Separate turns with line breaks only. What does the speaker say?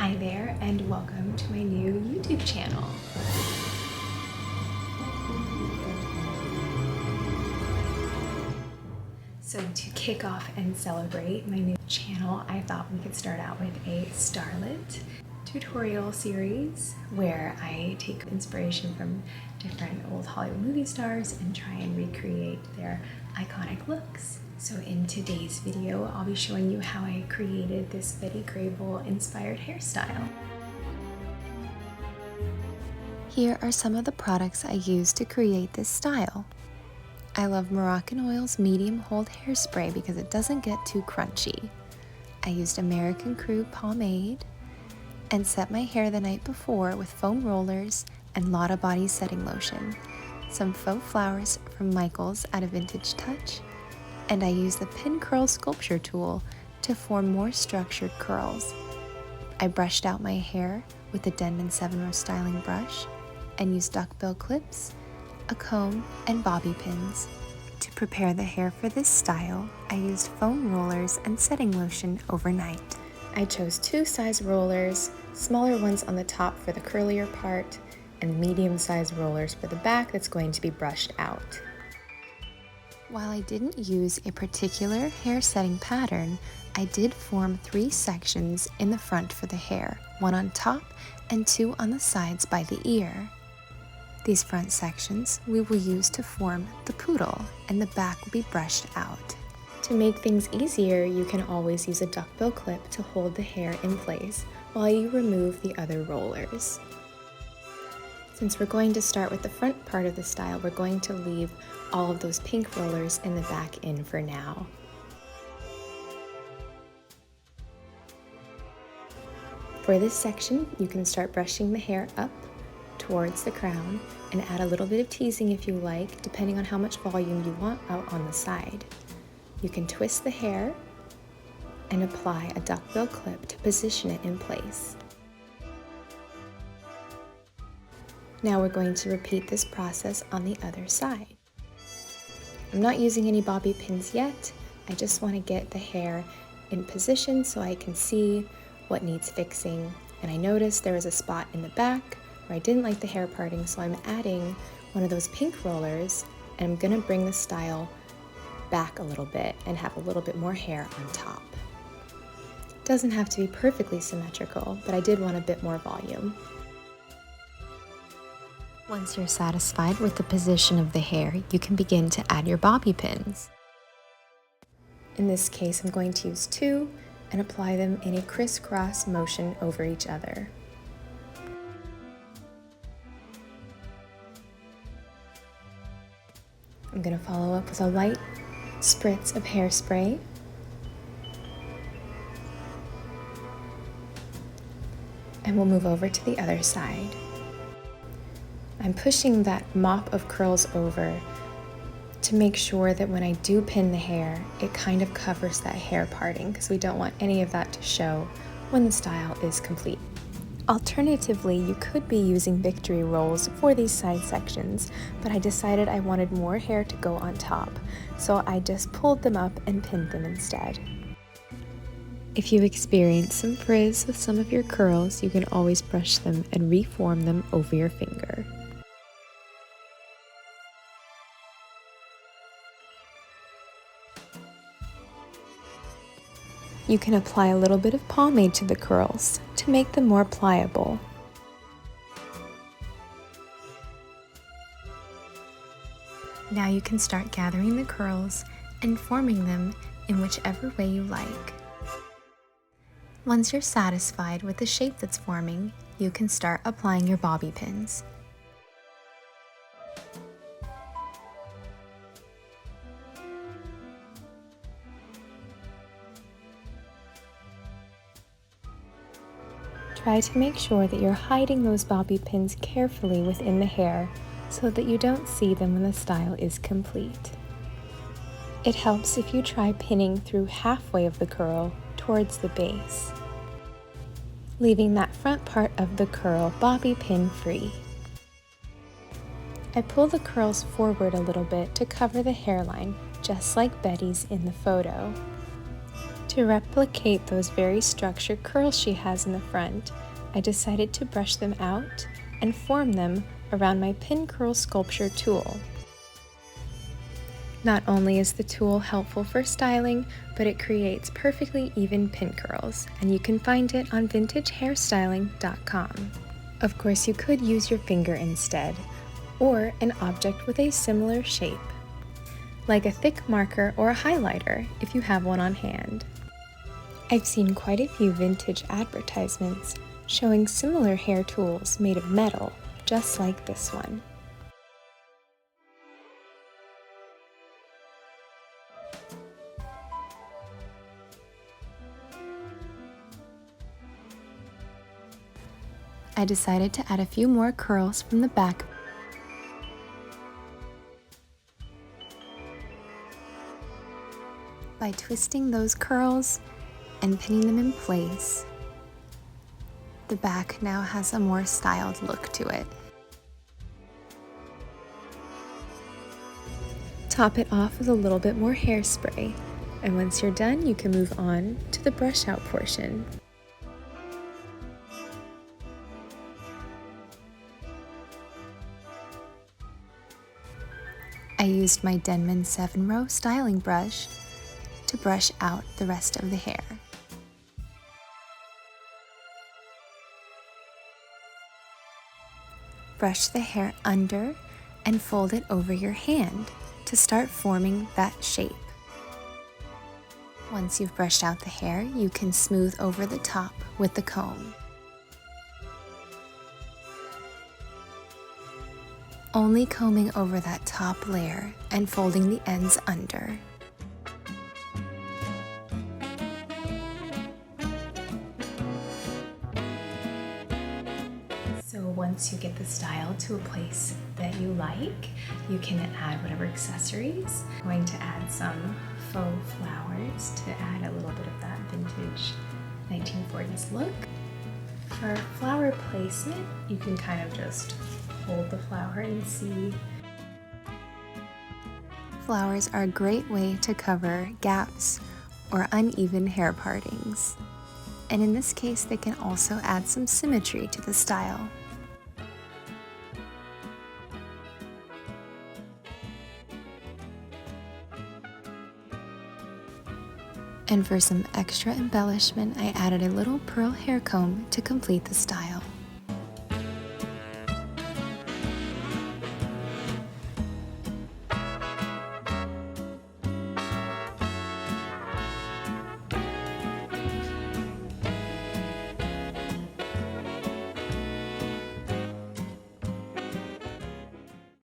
Hi there and welcome to my new YouTube channel. So to kick off and celebrate my new channel, I thought we could start out with a starlet tutorial series where I take inspiration from different old Hollywood movie stars and try and recreate their iconic looks. So in today's video, I'll be showing you how I created this Betty Grable inspired hairstyle. Here are some of the products I used to create this style. I love Moroccan Oil's medium hold hairspray because it doesn't get too crunchy. I used American Crew pomade and set my hair the night before with foam rollers and Lotta body setting lotion, some faux flowers from Michaels at a Vintage Touch, and I used the pin curl sculpture tool to form more structured curls. I brushed out my hair with the Denman 7-row styling brush and used duckbill clips, a comb, and bobby pins. To prepare the hair for this style, I used foam rollers and setting lotion overnight. I chose 2 size rollers, smaller ones on the top for the curlier part, and medium-sized rollers for the back that's going to be brushed out. While I didn't use a particular hair setting pattern, I did form 3 sections in the front for the hair, 1 on top and 2 on the sides by the ear. These front sections we will use to form the poodle, and the back will be brushed out. To make things easier, you can always use a duckbill clip to hold the hair in place while you remove the other rollers. Since we're going to start with the front part of the style, we're going to leave all of those pink rollers in the back in for now. For this section, you can start brushing the hair up towards the crown and add a little bit of teasing if you like, depending on how much volume you want out on the side. You can twist the hair and apply a duckbill clip to position it in place. Now we're going to repeat this process on the other side. I'm not using any bobby pins yet. I just want to get the hair in position so I can see what needs fixing. And I noticed there was a spot in the back where I didn't like the hair parting, so I'm adding one of those pink rollers, and I'm gonna bring the style back a little bit and have a little bit more hair on top. It doesn't have to be perfectly symmetrical, but I did want a bit more volume. Once you're satisfied with the position of the hair, you can begin to add your bobby pins. In this case, I'm going to use 2 and apply them in a crisscross motion over each other. I'm going to follow up with a light spritz of hairspray. And we'll move over to the other side. I'm pushing that mop of curls over to make sure that when I do pin the hair, it kind of covers that hair parting, because we don't want any of that to show when the style is complete. Alternatively, you could be using victory rolls for these side sections, but I decided I wanted more hair to go on top, so I just pulled them up and pinned them instead. If you experience some frizz with some of your curls, you can always brush them and reform them over your finger. You can apply a little bit of pomade to the curls to make them more pliable. Now you can start gathering the curls and forming them in whichever way you like. Once you're satisfied with the shape that's forming, you can start applying your bobby pins. Try to make sure that you're hiding those bobby pins carefully within the hair so that you don't see them when the style is complete. It helps if you try pinning through halfway of the curl towards the base, leaving that front part of the curl bobby pin free. I pull the curls forward a little bit to cover the hairline, just like Betty's in the photo. To replicate those very structured curls she has in the front, I decided to brush them out and form them around my pin curl sculpture tool. Not only is the tool helpful for styling, but it creates perfectly even pin curls, and you can find it on vintagehairstyling.com. Of course, you could use your finger instead, or an object with a similar shape, like a thick marker or a highlighter if you have one on hand. I've seen quite a few vintage advertisements showing similar hair tools made of metal, just like this one. I decided to add a few more curls from the back by twisting those curls and pinning them in place. The back now has a more styled look to it. Top it off with a little bit more hairspray, and once you're done, you can move on to the brush out portion. I used my Denman 7-row styling brush to brush out the rest of the hair. Brush the hair under and fold it over your hand to start forming that shape. Once you've brushed out the hair, you can smooth over the top with the comb. Only combing over that top layer and folding the ends under. So once you get the style to a place that you like, you can add whatever accessories. I'm going to add some faux flowers to add a little bit of that vintage 1940s look. For flower placement, you can kind of just hold the flower and see. Flowers are a great way to cover gaps or uneven hair partings. And in this case, they can also add some symmetry to the style. And for some extra embellishment, I added a little pearl hair comb to complete the style.